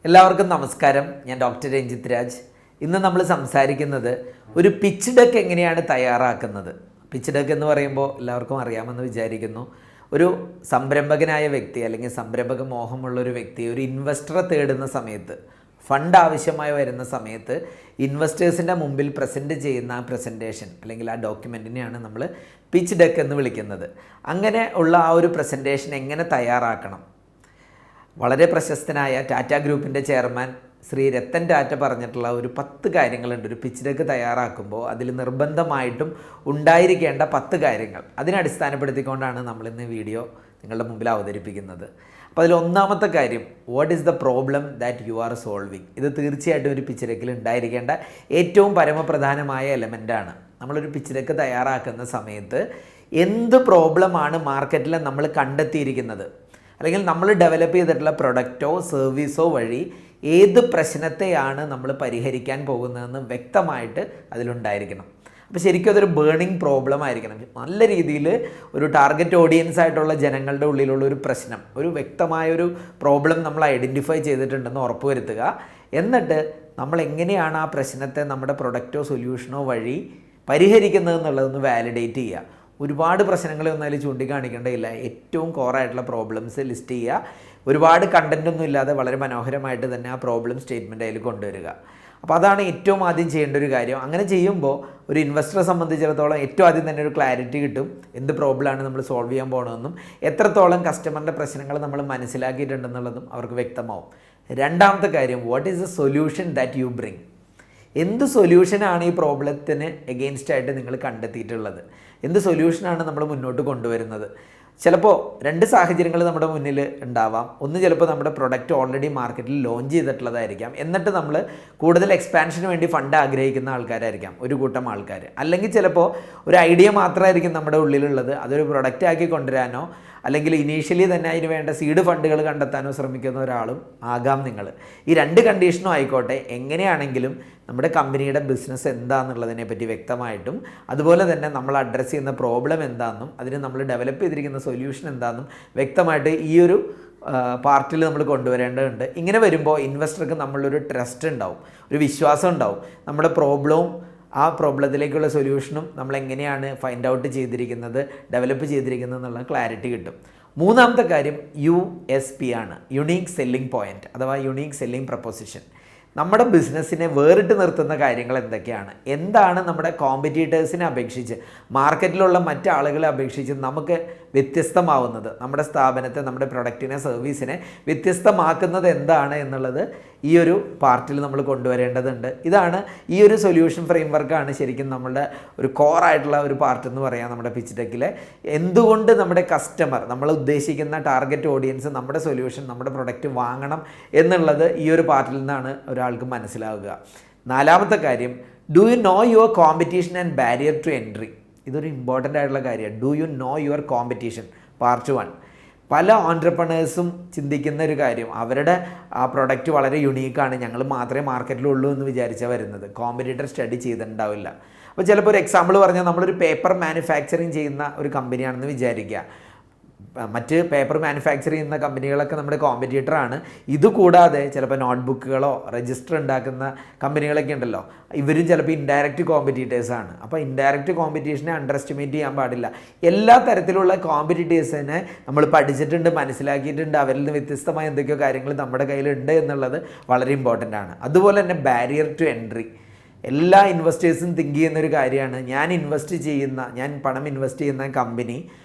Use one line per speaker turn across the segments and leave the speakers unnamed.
എല്ലാവർക്കും നമസ്കാരം. ഞാൻ ഡോക്ടർ രഞ്ജിത്ത് രാജ്. ഇന്ന് നമ്മൾ സംസാരിക്കുന്നത് ഒരു പിച്ച് ഡെക്ക് എങ്ങനെയാണ് തയ്യാറാക്കുന്നത്. പിച്ച് ഡെക്ക് എന്ന് പറയുമ്പോൾ എല്ലാവർക്കും അറിയാമെന്ന് വിചാരിക്കുന്നു. ഒരു സംരംഭകനായ വ്യക്തി അല്ലെങ്കിൽ സംരംഭക മോഹമുള്ളൊരു വ്യക്തി ഒരു ഇൻവെസ്റ്ററെ തേടുന്ന സമയത്ത്, ഫണ്ട് ആവശ്യമായി വരുന്ന സമയത്ത് ഇൻവെസ്റ്റേഴ്സിൻ്റെ മുമ്പിൽ പ്രസൻറ്റ് ചെയ്യുന്ന ആ പ്രസൻറ്റേഷൻ അല്ലെങ്കിൽ ആ ഡോക്യുമെൻറ്റിനെയാണ് നമ്മൾ പിച്ച് ഡെക്ക് എന്ന് വിളിക്കുന്നത്. അങ്ങനെ ഉള്ള ആ ഒരു പ്രസൻറ്റേഷൻ എങ്ങനെ തയ്യാറാക്കണം? വളരെ പ്രശസ്തനായ ടാറ്റ ഗ്രൂപ്പിൻ്റെ ചെയർമാൻ ശ്രീ രത്തൻ ടാറ്റ പറഞ്ഞിട്ടുള്ള ഒരു 10 കാര്യങ്ങളുണ്ട്. ഒരു പിച്ച് ഡെക്ക് തയ്യാറാക്കുമ്പോൾ അതിൽ നിർബന്ധമായിട്ടും ഉണ്ടായിരിക്കേണ്ട 10 കാര്യങ്ങൾ. അതിനെ അടിസ്ഥാനപ്പെടുത്തിക്കൊണ്ടാണ് നമ്മളിന്ന് വീഡിയോ നിങ്ങളുടെ മുമ്പിൽ അവതരിപ്പിക്കുന്നത്. അപ്പോൾ അതിൽ ഒന്നാമത്തെ കാര്യം, what is the problem that you are solving. ഇത് തീർച്ചയായിട്ടും ഒരു പിച്ച് ഡെക്കിൽ ഉണ്ടായിരിക്കേണ്ട ഏറ്റവും പരമപ്രധാനമായ എലമെൻ്റാണ്. നമ്മളൊരു പിച്ച് ഡെക്ക് തയ്യാറാക്കുന്ന സമയത്ത് എന്ത് പ്രോബ്ലമാണ് മാർക്കറ്റിൽ നമ്മൾ കണ്ടെത്തിയിരിക്കുന്നത്, അല്ലെങ്കിൽ നമ്മൾ ഡെവലപ്പ് ചെയ്തിട്ടുള്ള പ്രൊഡക്റ്റോ സർവീസോ വഴി ഏത് പ്രശ്നത്തെയാണ് നമ്മൾ പരിഹരിക്കാൻ പോകുന്നതെന്ന് വ്യക്തമായിട്ട് അതിലുണ്ടായിരിക്കണം. അപ്പോൾ ശരിക്കും അതൊരു ബേണിംഗ് പ്രോബ്ലം ആയിരിക്കണം. നല്ല രീതിയിൽ ഒരു ടാർഗറ്റ് ഓഡിയൻസ് ആയിട്ടുള്ള ജനങ്ങളുടെ ഉള്ളിലുള്ള ഒരു പ്രശ്നം, ഒരു വ്യക്തമായൊരു പ്രോബ്ലം നമ്മൾ ഐഡൻറ്റിഫൈ ചെയ്തിട്ടുണ്ടെന്ന് ഉറപ്പുവരുത്തുക. എന്നിട്ട് നമ്മൾ എങ്ങനെയാണ് ആ പ്രശ്നത്തെ നമ്മുടെ പ്രൊഡക്റ്റോ സൊല്യൂഷനോ വഴി പരിഹരിക്കുന്നതെന്നുള്ളതൊന്ന് വാലിഡേറ്റ് ചെയ്യുക. ഒരുപാട് പ്രശ്നങ്ങളൊന്നും അതിൽ ചൂണ്ടിക്കാണിക്കേണ്ടതില്ല. ഏറ്റവും കോറായിട്ടുള്ള പ്രോബ്ലംസ് ലിസ്റ്റ് ചെയ്യുക. ഒരുപാട് കണ്ടൻറ്റൊന്നും ഇല്ലാതെ വളരെ മനോഹരമായിട്ട് തന്നെ ആ പ്രോബ്ലം സ്റ്റേറ്റ്മെൻറ്റ് അതിൽ കൊണ്ടുവരിക. അപ്പോൾ അതാണ് ഏറ്റവും ആദ്യം ചെയ്യേണ്ട ഒരു കാര്യം. അങ്ങനെ ചെയ്യുമ്പോൾ ഒരു ഇൻവെസ്റ്ററെ സംബന്ധിച്ചിടത്തോളം ഏറ്റവും ആദ്യം തന്നെ ഒരു ക്ലാരിറ്റി കിട്ടും. എന്ത് പ്രോബ്ലമാണ് നമ്മൾ സോൾവ് ചെയ്യാൻ പോകണമെന്നും എത്രത്തോളം കസ്റ്റമറിൻ്റെ പ്രശ്നങ്ങൾ നമ്മൾ മനസ്സിലാക്കിയിട്ടുണ്ടെന്നുള്ളതും അവർക്ക് വ്യക്തമാവും. രണ്ടാമത്തെ കാര്യം, what is the solution that you bring. എന്ത് സൊല്യൂഷനാണ് ഈ പ്രോബ്ലത്തിന് എഗെയിൻസ്റ്റ് ആയിട്ട് നിങ്ങൾ കണ്ടെത്തിയിട്ടുള്ളത്? എന്ത് സൊല്യൂഷനാണ് നമ്മൾ മുന്നോട്ട് കൊണ്ടുവരുന്നത്? ചിലപ്പോൾ 2 സാഹചര്യങ്ങൾ നമ്മുടെ മുന്നിൽ ഉണ്ടാവാം. ഒന്ന്, ചിലപ്പോൾ നമ്മുടെ പ്രൊഡക്റ്റ് ഓൾറെഡി മാർക്കറ്റിൽ ലോഞ്ച് ചെയ്തിട്ടുള്ളതായിരിക്കാം, എന്നിട്ട് നമ്മൾ കൂടുതൽ എക്സ്പാൻഷന് വേണ്ടി ഫണ്ട് ആഗ്രഹിക്കുന്ന ആൾക്കാരായിരിക്കാം ഒരു കൂട്ടം ആൾക്കാർ. അല്ലെങ്കിൽ ചിലപ്പോൾ ഒരു ഐഡിയ മാത്രമായിരിക്കും നമ്മുടെ ഉള്ളിലുള്ളത്, അതൊരു പ്രൊഡക്റ്റ് ആക്കി കൊണ്ടുവരാനോ അല്ലെങ്കിൽ ഇനീഷ്യലി തന്നെ അതിന് വേണ്ട സീഡ് ഫണ്ടുകൾ കണ്ടെത്താനോ ശ്രമിക്കുന്ന ഒരാളും ആകാം നിങ്ങൾ. ഈ 2 കണ്ടീഷനും ആയിക്കോട്ടെ, എങ്ങനെയാണെങ്കിലും നമ്മുടെ കമ്പനിയുടെ ബിസിനസ് എന്താണെന്നുള്ളതിനെ പറ്റി വ്യക്തമായിട്ടും അതുപോലെ തന്നെ നമ്മൾ അഡ്രസ്സ് ചെയ്യുന്ന പ്രോബ്ലം എന്താണെന്നും അതിന് നമ്മൾ ഡെവലപ്പ് ചെയ്തിരിക്കുന്ന സൊല്യൂഷൻ എന്താണെന്നും വ്യക്തമായിട്ട് ഈ ഒരു പാർട്ടിൽ നമ്മൾ കൊണ്ടുവരേണ്ടതുണ്ട്. ഇങ്ങനെ വരുമ്പോൾ ഇൻവെസ്റ്റർക്ക് നമ്മളൊരു ട്രസ്റ്റ് ഉണ്ടാവും, ഒരു വിശ്വാസം ഉണ്ടാവും. നമ്മുടെ പ്രോബ്ലവും ആ പ്രോബ്ലത്തിലേക്കുള്ള സൊല്യൂഷനും നമ്മൾ എങ്ങനെയാണ് ഫൈൻഡ് ഔട്ട് ചെയ്തിരിക്കുന്നത്, ഡെവലപ്പ് ചെയ്തിരിക്കുന്നത് എന്നുള്ള ക്ലാരിറ്റി കിട്ടും. മൂന്നാമത്തെ കാര്യം USP ആണ്, യുണീക്ക് സെല്ലിംഗ് പോയിൻറ്റ് അഥവാ യുണീക്ക് സെല്ലിംഗ് പ്രൊപ്പോസിഷൻ. നമ്മുടെ ബിസിനസ്സിനെ വേറിട്ട് നിർത്തുന്ന കാര്യങ്ങൾ എന്തൊക്കെയാണ്? എന്താണ് നമ്മുടെ കോമ്പറ്റീറ്റേഴ്സിനെ അപേക്ഷിച്ച്, മാർക്കറ്റിലുള്ള മറ്റാളുകളെ അപേക്ഷിച്ച് നമുക്ക് വ്യത്യസ്തമാവുന്നത്, നമ്മുടെ സ്ഥാപനത്തെ, നമ്മുടെ പ്രൊഡക്റ്റിനെ, സർവീസിനെ വ്യത്യസ്തമാക്കുന്നത് എന്താണ് എന്നുള്ളത് ഈ ഒരു പാർട്ടിൽ നമ്മൾ കൊണ്ടുവരേണ്ടതുണ്ട്. ഇതാണ് ഈ ഒരു സൊല്യൂഷൻ ഫ്രെയിംവർക്കാണ് ശരിക്കും നമ്മളുടെ ഒരു കോറായിട്ടുള്ള ഒരു പാർട്ട് എന്ന് പറയാം നമ്മുടെ പിച്ച് ഡെക്കിലെ. എന്തുകൊണ്ട് നമ്മുടെ കസ്റ്റമർ, നമ്മൾ ഉദ്ദേശിക്കുന്ന ടാർഗറ്റ് ഓഡിയൻസ് നമ്മുടെ സൊല്യൂഷൻ, നമ്മുടെ പ്രൊഡക്റ്റ് വാങ്ങണം എന്നുള്ളത് ഈ ഒരു പാർട്ടിൽ നിന്നാണ് ഒരാൾക്ക് മനസ്സിലാവുക. നാലാമത്തെ കാര്യം, do you know your competition and barrier to entry. ഇതൊരു ഇമ്പോർട്ടൻ്റ് ആയിട്ടുള്ള കാര്യമാണ്. Do you know your competition, part 1. പല ഓൺട്രപ്രണേഴ്സും ചിന്തിക്കുന്ന ഒരു കാര്യം, അവരുടെ ആ പ്രൊഡക്റ്റ് വളരെ യുണീക്കാണ്, ഞങ്ങൾ മാത്രമേ മാർക്കറ്റിലുള്ളൂ എന്ന് വിചാരിച്ചാൽ വരുന്നത്. കോമ്പറ്റീറ്റർ സ്റ്റഡി ചെയ്തിട്ടുണ്ടാവില്ല. അപ്പോൾ ചിലപ്പോൾ ഒരു എക്സാമ്പിൾ പറഞ്ഞാൽ, നമ്മളൊരു പേപ്പർ മാനുഫാക്ചറിങ് ചെയ്യുന്ന ഒരു കമ്പനിയാണെന്ന് വിചാരിക്കുക. മറ്റ് പേപ്പർ മാനുഫാക്ചർ ചെയ്യുന്ന കമ്പനികളൊക്കെ നമ്മുടെ കോമ്പറ്റീറ്ററാണ്. ഇതുകൂടാതെ ചിലപ്പോൾ നോട്ട്ബുക്കുകളോ രജിസ്റ്റർ ഉണ്ടാക്കുന്ന കമ്പനികളൊക്കെ ഉണ്ടല്ലോ, ഇവരും ചിലപ്പോൾ ഇൻഡയറക്റ്റ് കോമ്പറ്റീറ്റേഴ്സാണ്. അപ്പോൾ ഇൻഡയറക്റ്റ് കോമ്പറ്റീഷനെ അണ്ടർ എസ്റ്റിമേറ്റ് ചെയ്യാൻ പാടില്ല. എല്ലാ തരത്തിലുള്ള കോമ്പറ്റീറ്റേഴ്സിനെ നമ്മൾ പഠിച്ചിട്ടുണ്ട്, മനസ്സിലാക്കിയിട്ടുണ്ട്. അവരിൽ നിന്ന് വ്യത്യസ്തമായ എന്തൊക്കെയോ കാര്യങ്ങൾ നമ്മുടെ കയ്യിലുണ്ട് എന്നുള്ളത് വളരെ ഇമ്പോർട്ടൻ്റ് ആണ്. അതുപോലെ തന്നെ ബാരിയർ ടു എൻട്രി. എല്ലാ ഇൻവെസ്റ്റേഴ്സും തിങ്ക് ചെയ്യുന്നൊരു കാര്യമാണ്, ഞാൻ പണം ഇൻവെസ്റ്റ് ചെയ്യുന്ന കമ്പനി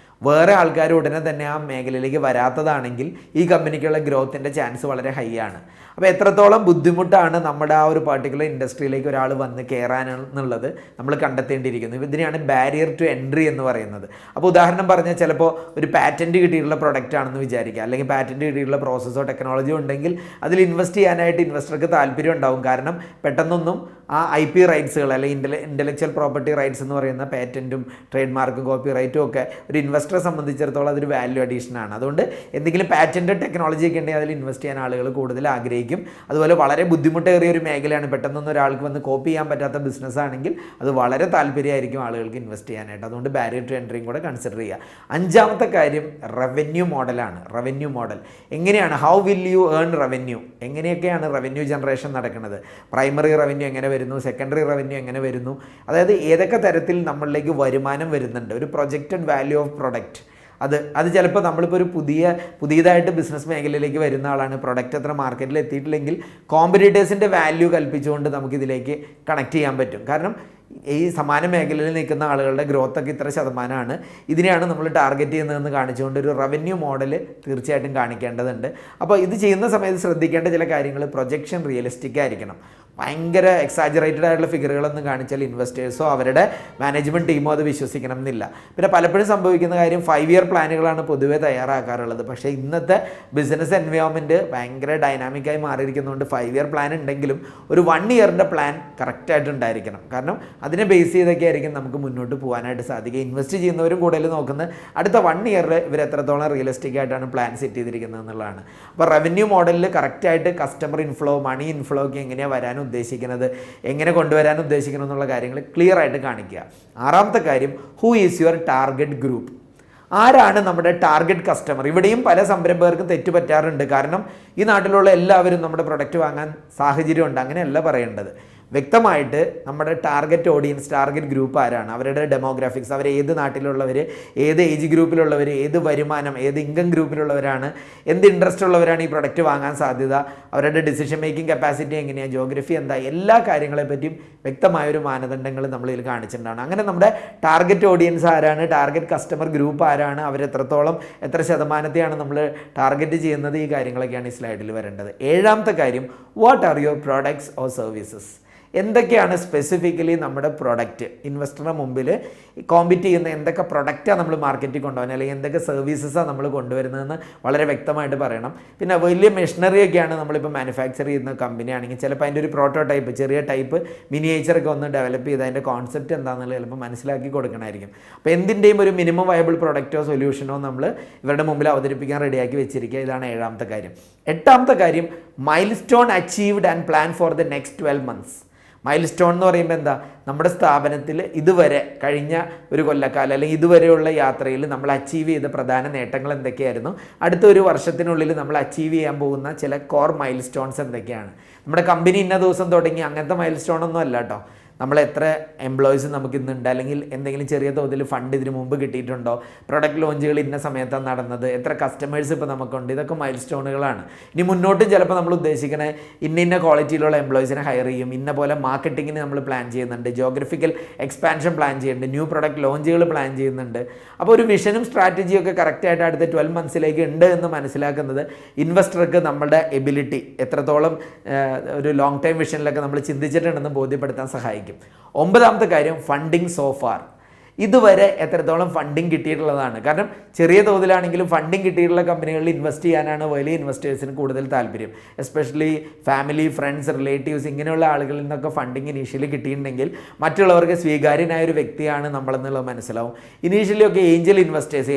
വേറെ ആൾക്കാർ ഉടനെ തന്നെ ആ മേഖലയിലേക്ക് വരാത്തതാണെങ്കിൽ ഈ കമ്പനിക്കുള്ള ഗ്രോത്തിൻ്റെ ചാൻസ് വളരെ ഹൈ ആണ്. അപ്പോൾ എത്രത്തോളം ബുദ്ധിമുട്ടാണ് നമ്മുടെ ആ ഒരു പർട്ടിക്കുലർ ഇൻഡസ്ട്രിയിലേക്ക് ഒരാൾ വന്ന് കയറാനെന്നുള്ളത് നമ്മൾ കണ്ടെത്തേണ്ടിയിരിക്കുന്നു. ഇതിനെയാണ് ബാരിയർ ടു എൻട്രി എന്ന് പറയുന്നത്. അപ്പോൾ ഉദാഹരണം പറഞ്ഞാൽ, ചിലപ്പോൾ ഒരു പാറ്റൻറ്റ് കിട്ടിയിട്ടുള്ള പ്രൊഡക്റ്റ് ആണെന്ന് വിചാരിക്കുക, അല്ലെങ്കിൽ പാറ്റൻറ്റ് കിട്ടിയിട്ടുള്ള പ്രോസസ്സോ ടെക്നോളജിയോ ഉണ്ടെങ്കിൽ അതിൽ ഇൻവെസ്റ്റ് ചെയ്യാനായിട്ട് ഇൻവെസ്റ്റർക്ക് താല്പര്യം ഉണ്ടാവും. കാരണം പെട്ടെന്നൊന്നും ആ IP റൈറ്റ്സുകൾ അല്ലെങ്കിൽ ഇൻ്റലക്ച്വൽ പ്രോപ്പർട്ടി റൈറ്റ്സ് എന്ന് പറയുന്ന പാറ്റൻറ്റും ട്രേഡ് മാർക്കും കോപ്പി റൈറ്റും ഒക്കെ ഒരു ഇൻവെസ്റ്റർ ഇൻവെസ്റ്ററെ സംബന്ധിച്ചിടത്തോളം അതൊരു വാല്യൂ അഡീഷനാണ്. അതുകൊണ്ട് എന്തെങ്കിലും പാറ്റൻറ്റ് ടെക്നോളജി ഒക്കെ ഉണ്ടെങ്കിൽ അതിൽ ഇൻവെസ്റ്റ് ചെയ്യാൻ ആളുകൾ കൂടുതൽ ആഗ്രഹിക്കും. അതുപോലെ വളരെ ബുദ്ധിമുട്ടേറിയ ഒരു മേഖലയാണ്, പെട്ടെന്നൊന്നും ഒരാൾക്ക് വന്ന് കോപ്പി ചെയ്യാൻ പറ്റാത്ത ബിസിനസ് ആണെങ്കിൽ അത് വളരെ താല്പര്യമായിരിക്കും ആളുകൾക്ക് ഇൻവെസ്റ്റ് ചെയ്യാനായിട്ട്. അതുകൊണ്ട് ബാരിയർ ടു എൻട്രിയും കൂടെ കൺസിഡർ ചെയ്യുക. അഞ്ചാമത്തെ കാര്യം റവന്യൂ മോഡലാണ്. റവന്യൂ മോഡൽ എങ്ങനെയാണ്, how will you earn revenue, എങ്ങനെയൊക്കെയാണ് റവന്യൂ ജനറേഷൻ നടക്കുന്നത്, പ്രൈമറി റവന്യൂ എങ്ങനെ വരുന്നു, സെക്കൻഡറി റവന്യൂ എങ്ങനെ വരുന്നു, അതായത് ഏതൊക്കെ തരത്തിൽ നമ്മളിലേക്ക് വരുമാനം വരുന്നുണ്ട്, ഒരു പ്രൊജക്റ്റഡ് വാല്യൂ ഓഫ് പ്രൊഡക്റ്റ്. അത് ചിലപ്പോൾ നമ്മളിപ്പോൾ ഒരു പുതിയതായിട്ട് ബിസിനസ് മേഖലയിലേക്ക് വരുന്ന ആളാണ്, പ്രൊഡക്റ്റ് അത്ര മാർക്കറ്റിൽ എത്തിയിട്ടില്ലെങ്കിൽ കോമ്പറ്റീറ്റേഴ്സിൻ്റെ വാല്യൂ കൽപ്പിച്ചുകൊണ്ട് നമുക്കിതിലേക്ക് കണക്ട് ചെയ്യാൻ പറ്റും. കാരണം ഈ സമാന മേഖലയിൽ നിൽക്കുന്ന ആളുകളുടെ ഗ്രോത്തൊക്കെ ഇത്ര ശതമാനമാണ്, ഇതിനെയാണ് നമ്മൾ ടാർഗറ്റ് ചെയ്യുന്നതെന്ന് കാണിച്ചുകൊണ്ട് ഒരു റവന്യൂ മോഡൽ തീർച്ചയായിട്ടും കാണിക്കേണ്ടതുണ്ട്. അപ്പോൾ ഇത് ചെയ്യുന്ന സമയത്ത് ശ്രദ്ധിക്കേണ്ട ചില കാര്യങ്ങൾ, പ്രൊജക്ഷൻ റിയലിസ്റ്റിക് ആയിരിക്കണം. ഭയങ്കര എക്സാജറേറ്റഡ് ആയിട്ടുള്ള ഫിഗറുകളൊന്നും കാണിച്ചാൽ ഇൻവെസ്റ്റേഴ്സോ അവരുടെ മാനേജ്മെൻറ്റ് ടീമോ അത് വിശ്വസിക്കണം എന്നില്ല. പിന്നെ പലപ്പോഴും സംഭവിക്കുന്ന കാര്യം 5 ഇയർ പ്ലാനുകളാണ് പൊതുവേ തയ്യാറാക്കാറുള്ളത്. പക്ഷേ ഇന്നത്തെ ബിസിനസ് എൻവയോൺമെൻറ്റ് ഭയങ്കര ഡൈനാമിക്കായി മാറിയിരിക്കുന്നതുകൊണ്ട് 5 ഇയർ പ്ലാൻ ഉണ്ടെങ്കിലും ഒരു 1 ഇയറിൻ്റെ പ്ലാൻ കറക്റ്റായിട്ട് ഉണ്ടായിരിക്കണം. കാരണം അതിനെ ബേസ് ചെയ്തൊക്കെ ആയിരിക്കും നമുക്ക് മുന്നോട്ട് പോകാനായിട്ട് സാധിക്കുക. ഇൻവെസ്റ്റ് ചെയ്യുന്നവരും കൂടുതൽ നോക്കുന്നത് അടുത്ത 1 ഇയറിൽ ഇവർ എത്രത്തോളം റിയലിസ്റ്റിക് ആയിട്ടാണ് പ്ലാൻ സെറ്റ് ചെയ്തിരിക്കുന്നത് എന്നുള്ളതാണ്. അപ്പോൾ റവന്യൂ മോഡലിൽ കറക്റ്റായിട്ട് കസ്റ്റമർ ഇൻഫ്ലോ, മണി ഇൻഫ്ലോ ഒക്കെ എങ്ങനെയാണ് വരാൻ ഉദ്ദേശിക്കുന്നത്, എങ്ങനെ കൊണ്ടുവരാൻ ഉദ്ദേശിക്കണം എന്നുള്ള കാര്യങ്ങൾ ക്ലിയർ ആയിട്ട് കാണിക്കുക. ആറാമത്തെ കാര്യം, who is your target group, ആരാണ് നമ്മുടെ ടാർഗറ്റ് കസ്റ്റമർ. ഇവിടെയും പല സംരംഭകർക്കും തെറ്റുപറ്റാറുണ്ട്. കാരണം ഈ നാട്ടിലുള്ള എല്ലാവരും നമ്മുടെ പ്രൊഡക്റ്റ് വാങ്ങാൻ സാഹചര്യമുണ്ട്, അങ്ങനെയല്ല പറയേണ്ടത്. വ്യക്തമായിട്ട് നമ്മുടെ ടാർഗറ്റ് ഓഡിയൻസ്, ടാർഗറ്റ് ഗ്രൂപ്പ് ആരാണ്, അവരുടെ ഡെമോഗ്രാഫിക്സ്, അവർ ഏത് നാട്ടിലുള്ളവർ, ഏത് ഏജ് ഗ്രൂപ്പിലുള്ളവർ, ഏത് വരുമാനം, ഏത് ഇൻകം ഗ്രൂപ്പിലുള്ളവരാണ്, എന്ത് ഇൻട്രസ്റ്റ് ഉള്ളവരാണ് ഈ പ്രൊഡക്റ്റ് വാങ്ങാൻ സാധ്യത, അവരുടെ ഡിസിഷൻ മേക്കിംഗ് കപ്പാസിറ്റി എങ്ങനെയാണ്, ജോഗ്രഫി എന്താ, എല്ലാ കാര്യങ്ങളെപ്പറ്റിയും വ്യക്തമായൊരു മാനദണ്ഡങ്ങൾ നമ്മളിതിൽ കാണിച്ചിട്ടുണ്ടാണ്. അങ്ങനെ നമ്മുടെ ടാർഗറ്റ് ഓഡിയൻസ് ആരാണ്, ടാർഗറ്റ് കസ്റ്റമർ ഗ്രൂപ്പ് ആരാണ്, അവരെത്രത്തോളം എത്ര ശതമാനത്തെയാണ് നമ്മൾ ടാർഗറ്റ് ചെയ്യുന്നത്, ഈ കാര്യങ്ങളൊക്കെയാണ് ഈ സ്ലൈഡിൽ വരേണ്ടത്. ഏഴാമത്തെ കാര്യം, what are your products or services, എന്തൊക്കെയാണ് സ്പെസിഫിക്കലി നമ്മുടെ പ്രൊഡക്റ്റ്, ഇൻവെസ്റ്ററുടെ മുമ്പിൽ കോമ്പീറ്റ് ചെയ്യുന്ന എന്തൊക്കെ പ്രൊഡക്റ്റാണ് നമ്മൾ മാർക്കറ്റിൽ കൊണ്ടുപോകുന്നത്, അല്ലെങ്കിൽ എന്തൊക്കെ സർവീസസാണ് നമ്മൾ കൊണ്ടുവരുന്നതെന്ന് വളരെ വ്യക്തമായിട്ട് പറയണം. പിന്നെ വലിയ മെഷീനറിയൊക്കെയാണ് നമ്മളിപ്പോൾ മാനുഫാക്ചർ ചെയ്യുന്ന കമ്പനിയാണെങ്കിൽ ചിലപ്പോൾ അതിൻ്റെ ഒരു പ്രോട്ടോടൈപ്പ്, ചെറിയ ടൈപ്പ് മിനിയേച്ചറൊക്കെ ഒന്ന് ഡെവലപ്പ് ചെയ്ത് അതിൻ്റെ കോൺസെപ്റ്റ് എന്താണെന്നുള്ളത് ചിലപ്പോൾ മനസ്സിലാക്കി കൊടുക്കണമായിരിക്കും. അപ്പോൾ എന്തിൻ്റെയും ഒരു മിനിമം വയബിൾ പ്രൊഡക്റ്റോ സൊല്യൂഷനോ നമ്മൾ ഇവരുടെ മുമ്പിൽ അവതരിപ്പിക്കാൻ റെഡിയാക്കി വെച്ചിരിക്കുക. ഇതാണ് ഏഴാമത്തെ കാര്യം. എട്ടാമത്തെ കാര്യം, mile stone achieved and plan for the next 12 months. Mile stone എന്ന് പറയുമ്പോൾ എന്താ, നമ്മുടെ സ്ഥാപനത്തിൽ ഇതുവരെ കഴിഞ്ഞ ഒരു കൊല്ലക്കാലം അല്ലെങ്കിൽ ഇതുവരെയുള്ള യാത്രയിൽ നമ്മൾ അച്ചീവ് ചെയ്ത പ്രധാന നേട്ടങ്ങൾ എന്തൊക്കെയായിരുന്നു, അടുത്ത ഒരു വർഷത്തിനുള്ളിൽ നമ്മൾ അച്ചീവ് ചെയ്യാൻ പോകുന്ന ചില കോർ മൈൽ സ്റ്റോൺസ് എന്തൊക്കെയാണ്. നമ്മുടെ കമ്പനി ഇന്ന ദിവസം തുടങ്ങി അങ്ങനത്തെ മൈൽ സ്റ്റോണൊന്നും അല്ല കേട്ടോ. നമ്മൾ എത്ര എംപ്ലോയീസ് നമുക്ക് ഇന്നുണ്ട്, അല്ലെങ്കിൽ എന്തെങ്കിലും ചെറിയ തോതിൽ ഫണ്ട് ഇതിന് മുമ്പ് കിട്ടിയിട്ടുണ്ടോ, പ്രൊഡക്റ്റ് ലോഞ്ചുകൾ ഇന്ന സമയത്താണ് നടന്നത്, എത്ര കസ്റ്റമേഴ്സ് ഇപ്പോൾ നമുക്കുണ്ട്, ഇതൊക്കെ മൈൽ സ്റ്റോണുകളാണ്. ഇനി മുന്നോട്ടും ചിലപ്പോൾ നമ്മൾ ഉദ്ദേശിക്കണേ ഇന്ന ക്വാളിറ്റിയിലുള്ള എംപ്ലോയീസിനെ ഹയർ ചെയ്യും, ഇന്ന പോലെ മാർക്കറ്റിങ്ങിന് നമ്മൾ പ്ലാൻ ചെയ്യുന്നുണ്ട്, ജോഗ്രഫിക്കൽ എക്സ്പാൻഷൻ പ്ലാൻ ചെയ്യുന്നുണ്ട്, ന്യൂ പ്രൊഡക്റ്റ് ലോഞ്ചുകൾ പ്ലാൻ ചെയ്യുന്നുണ്ട്. അപ്പോൾ ഒരു വിഷനും സ്ട്രാറ്റജിയും ഒക്കെ കറക്റ്റായിട്ട് അടുത്ത 12 monthsലേക്ക് ഉണ്ട് എന്ന് മനസ്സിലാക്കുന്നത് ഇൻവെസ്റ്റർക്ക് നമ്മുടെ എബിലിറ്റി എത്രത്തോളം ഒരു ലോങ് ടൈം വിഷനിലൊക്കെ നമ്മൾ ചിന്തിച്ചിട്ടുണ്ടെന്ന് ബോധ്യപ്പെടുത്താൻ സഹായിക്കും. ഒമ്പതാമത്തെ കാര്യം, ഫണ്ടിങ് സോ ഫാർ, ഇതുവരെ എത്രത്തോളം ഫണ്ടിങ് കിട്ടിയിട്ടുള്ളതാണ്. കാരണം ചെറിയ തോതിലാണെങ്കിലും ഫണ്ടിങ് കിട്ടിയിട്ടുള്ള കമ്പനികളിൽ ഇൻവെസ്റ്റ് ചെയ്യാനാണ് വലിയ ഇൻവെസ്റ്റേഴ്സിന് കൂടുതൽ താല്പര്യം. എസ്പെഷ്യലി ഫാമിലി, ഫ്രണ്ട്സ്, റിലേറ്റീവ്സ് ഇങ്ങനെയുള്ള ആളുകളിൽ നിന്നൊക്കെ ഫണ്ടിങ് ഇനീഷ്യലി കിട്ടിയിട്ടുണ്ടെങ്കിൽ മറ്റുള്ളവർക്ക് സ്വീകാര്യനായ ഒരു വ്യക്തിയാണ് നമ്മളെന്നുള്ളത് മനസ്സിലാവും. ഇനീഷ്യലി ഒക്കെ ഏഞ്ചൽ ഇൻവെസ്റ്റേഴ്സ്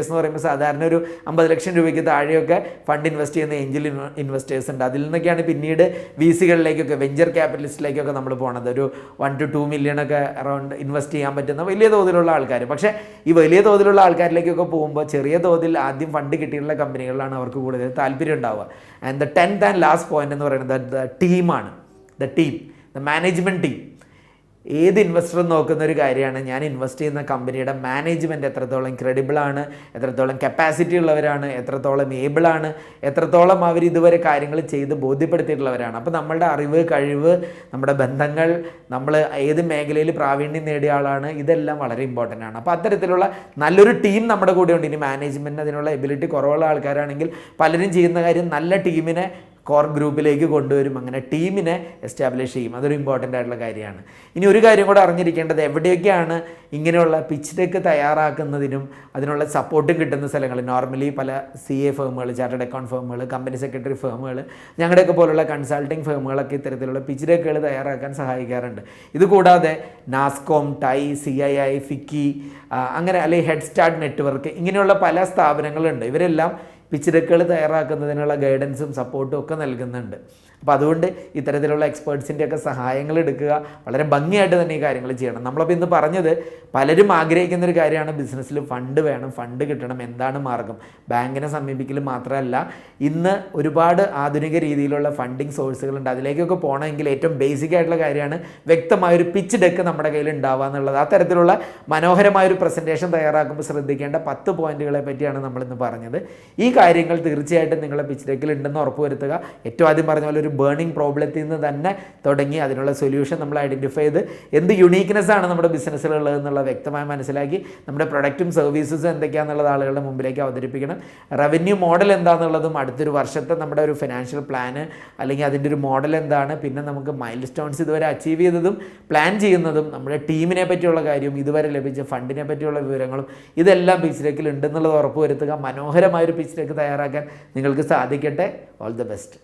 എന്ന് പറയുമ്പോൾ സാധാരണ ഒരു 50 ലക്ഷം രൂപയ്ക്ക് താഴെയൊക്കെ ഫണ്ട് ഇൻവെസ്റ്റ് ചെയ്യുന്ന ഏഞ്ചൽ ഇൻവെസ്റ്റേഴ്സ് ഉണ്ട്. അതിൽ നിന്നൊക്കെയാണ് പിന്നീട് VC-കളിലേക്കൊക്കെ, വെഞ്ചർ ക്യാപിറ്റലിസ്റ്റിലേക്കൊക്കെ നമ്മൾ പോണത്. ഒരു 1 to 2 million ഒക്കെ അറൗണ്ട് ഇൻവെസ്റ്റ് ചെയ്യാൻ പറ്റുന്ന വലിയ തോതിലുള്ള ആൾക്കാർ. പക്ഷേ ഈ വലിയ തോതിലുള്ള ആൾക്കാരിലേക്കൊക്കെ പോകുമ്പോൾ ചെറിയ തോതിൽ ആദ്യം ഫണ്ട് കിട്ടിയിട്ടുള്ള കമ്പനികളിലാണ് അവർക്ക് കൂടുതൽ താല്പര്യം ഉണ്ടാവുക. And the 10th and last point എന്ന് പറയുന്നത് ദ ടീമാണ്. The management team. ഏത് ഇൻവെസ്റ്ററും നോക്കുന്ന ഒരു കാര്യമാണ്, ഞാൻ ഇൻവെസ്റ്റ് ചെയ്യുന്ന കമ്പനിയുടെ മാനേജ്മെൻറ്റ് എത്രത്തോളം ക്രെഡിബിളാണ്, എത്രത്തോളം കപ്പാസിറ്റി ഉള്ളവരാണ്, എത്രത്തോളം ഏബിളാണ്, എത്രത്തോളം അവർ ഇതുവരെ കാര്യങ്ങൾ ചെയ്ത് ബോധ്യപ്പെടുത്തിയിട്ടുള്ളവരാണ്. അപ്പോൾ നമ്മളുടെ അറിവ്, കഴിവ്, നമ്മുടെ ബന്ധങ്ങൾ, നമ്മൾ ഏത് മേഖലയിൽ പ്രാവീണ്യം നേടിയ ആളാണ്, ഇതെല്ലാം വളരെ ഇമ്പോർട്ടൻ്റ് ആണ്. അപ്പോൾ അത്തരത്തിലുള്ള നല്ലൊരു ടീം നമ്മുടെ കൂടെ ഉണ്ട്. ഇനി മാനേജ്മെൻറ്റിന് അതിനുള്ള എബിലിറ്റി കുറവുള്ള ആൾക്കാരാണെങ്കിൽ പലരും ചെയ്യുന്ന കാര്യം നല്ല ടീമിനെ കോർ ഗ്രൂപ്പിലേക്ക് കൊണ്ടുവരും, അങ്ങനെ ടീമിനെ എസ്റ്റാബ്ലിഷ് ചെയ്യും. അതൊരു ഇമ്പോർട്ടൻ്റ് ആയിട്ടുള്ള കാര്യമാണ്. ഇനി ഒരു കാര്യം കൂടെ അറിഞ്ഞിരിക്കേണ്ടത്, എവിടെയൊക്കെയാണ് ഇങ്ങനെയുള്ള പിച്ച് ഡെക്ക് തയ്യാറാക്കുന്നതിനും അതിനുള്ള സപ്പോർട്ടും കിട്ടുന്ന സ്ഥലങ്ങൾ. നോർമലി പല CA ഫേമുകൾ, ചാർട്ടേഡ് അക്കൗണ്ട് ഫേമുകൾ, കമ്പനി സെക്രട്ടറി ഫേമുകൾ, ഞങ്ങളുടെയൊക്കെ പോലുള്ള കൺസൾട്ടിങ് ഫേമുകളൊക്കെ ഇത്തരത്തിലുള്ള പിച്ച് ഡെക്കുകൾ തയ്യാറാക്കാൻ സഹായിക്കാറുണ്ട്. ഇതുകൂടാതെ നാസ്കോം, ടൈ, CII, ഫിക്കി, അങ്ങനെ അല്ലെങ്കിൽ ഹെഡ് സ്റ്റാർട്ട് നെറ്റ്വർക്ക്, ഇങ്ങനെയുള്ള പല സ്ഥാപനങ്ങളുണ്ട്. ഇവരെല്ലാം പിച്ച് ഡെക്കുകൾ തയ്യാറാക്കുന്നതിനുള്ള ഗൈഡൻസും സപ്പോർട്ടും ഒക്കെ നൽകുന്നുണ്ട്. അപ്പോൾ അതുകൊണ്ട് ഇത്തരത്തിലുള്ള എക്സ്പേർട്സിൻ്റെയൊക്കെ സഹായങ്ങൾ എടുക്കുക. വളരെ ഭംഗിയായിട്ട് തന്നെ ഈ കാര്യങ്ങൾ ചെയ്യണം. നമ്മളപ്പോൾ ഇന്ന് പറഞ്ഞത് പലരും ആഗ്രഹിക്കുന്നൊരു കാര്യമാണ്, ബിസിനസ്സിൽ ഫണ്ട് വേണം, ഫണ്ട് കിട്ടണം, എന്താണ് മാർഗം. ബാങ്കിനെ സമീപിക്കൽ മാത്രമല്ല, ഇന്ന് ഒരുപാട് ആധുനിക രീതിയിലുള്ള ഫണ്ടിങ് സോഴ്സുകളുണ്ട്. അതിലേക്കൊക്കെ പോകണമെങ്കിൽ ഏറ്റവും ബേസിക് ആയിട്ടുള്ള കാര്യമാണ് വ്യക്തമായൊരു പിച്ച് ഡെക്ക് നമ്മുടെ കയ്യിൽ ഉണ്ടാവുക എന്നുള്ളത്. ആ തരത്തിലുള്ള മനോഹരമായൊരു പ്രസൻറ്റേഷൻ തയ്യാറാക്കുമ്പോൾ ശ്രദ്ധിക്കേണ്ട 10 പോയിന്റുകളെ പറ്റിയാണ് നമ്മളിന്ന് പറഞ്ഞത്. ഈ കാര്യങ്ങൾ തീർച്ചയായിട്ടും നിങ്ങളുടെ പിച്ച് ഡെക്കിൽ ഉണ്ടെന്ന് ഉറപ്പുവരുത്തുക. ഏറ്റവും ആദ്യം പറഞ്ഞ പോലെ ഒരു ബേണിംഗ് പ്രോബ്ലത്തിൽ നിന്ന് തന്നെ തുടങ്ങി അതിനുള്ള സൊല്യൂഷൻ നമ്മൾ ഐഡൻറ്റിഫൈ ചെയ്ത് എന്ത് യുണീക്ക്നെസ് ആണ് നമ്മുടെ ബിസിനസ്സിലുള്ളത് എന്നുള്ളത് വ്യക്തമായി മനസ്സിലാക്കി നമ്മുടെ പ്രൊഡക്റ്റും സർവീസസും എന്തൊക്കെയാണെന്നുള്ളത് ആളുകളുടെ മുമ്പിലേക്ക് അവതരിപ്പിക്കണം. റവന്യൂ മോഡൽ എന്താണെന്നുള്ളതും അടുത്തൊരു വർഷത്തെ നമ്മുടെ ഒരു ഫിനാൻഷ്യൽ പ്ലാന് അല്ലെങ്കിൽ അതിൻ്റെ ഒരു മോഡൽ എന്താണ്, പിന്നെ നമുക്ക് മൈൽ സ്റ്റോൺസ് ഇതുവരെ അച്ചീവ് ചെയ്തതും പ്ലാൻ ചെയ്യുന്നതും, നമ്മുടെ ടീമിനെ പറ്റിയുള്ള കാര്യവും ഇതുവരെ ലഭിച്ച ഫണ്ടിനെ പറ്റിയുള്ള വിവരങ്ങളും ഇതെല്ലാം പിച്ച് ഡെക്കിൽ ഉണ്ടെന്നുള്ളത് ഉറപ്പുവരുത്തുക. മനോഹരമായൊരു പിച്ച് ഡെക്ക് തയ്യാറാക്കാൻ നിങ്ങൾക്ക് സാധിക്കട്ടെ. All the best.